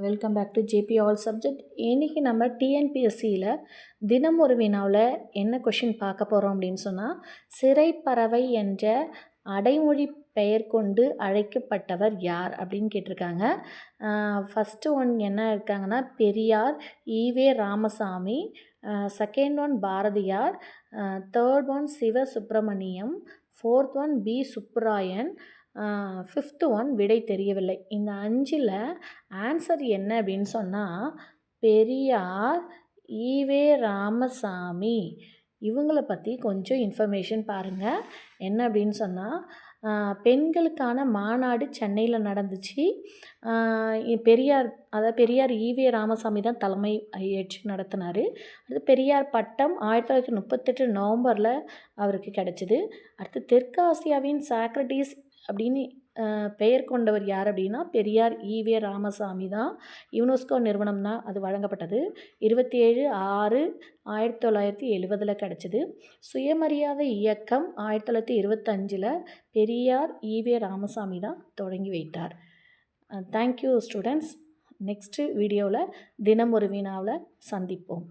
Welcome back to JP all subject. இன்றைக்கி நம்ம டிஎன்பிஎஸ்சியில் தினம் ஒரு வினாவில் என்ன கொஷின் பார்க்க போகிறோம் அப்படின்னு சொன்னால், சிறைப்பறவை என்ற அடைமொழி பெயர் கொண்டு அழைக்கப்பட்டவர் யார் அப்படின்னு கேட்டிருக்காங்க. ஃபஸ்ட்டு ஒன் என்ன இருக்காங்கன்னா, Periyar, E V Ramasamy, second one Bharathiyar, third one Sivasubramaniam, fourth one P Subbarayan, fifth one விடை தெரியவில்லை. இந்த 5ல் ஆன்சர் என்ன அப்படின்னு சொன்னால், பெரியார், ஈவே ராமசாமி இவங்களை பற்றி கொஞ்சம் இன்ஃபர்மேஷன் பாருங்கள். என்ன அப்படின்னு சொன்னால், பெண்களுக்கான மாநாடு சென்னையில் நடந்துச்சு. பெரியார் ஈவே ராமசாமி தான் தலைமை ஏற்று நடத்தினார். அடுத்து பெரியார் பட்டம் 1938 நவம்பரில் அவருக்கு கிடச்சிது. அடுத்து தெற்காசியாவின் சாக்ரட்டிஸ் அப்படின்னு பெயர் கொண்டவர் யார் அப்படின்னா, பெரியார் ஈவே ராமசாமி தான். யுனெஸ்கோ நிறுவனம் தான் அது வழங்கப்பட்டது. 27/6/1970 கிடச்சிது. சுயமரியாதை இயக்கம் 1925 பெரியார் ஈவே ராமசாமி தான் தொடங்கி வைத்தார். Thank you students. நெக்ஸ்ட்டு வீடியோவில் தினம் ஒரு வினாவில் சந்திப்போம்.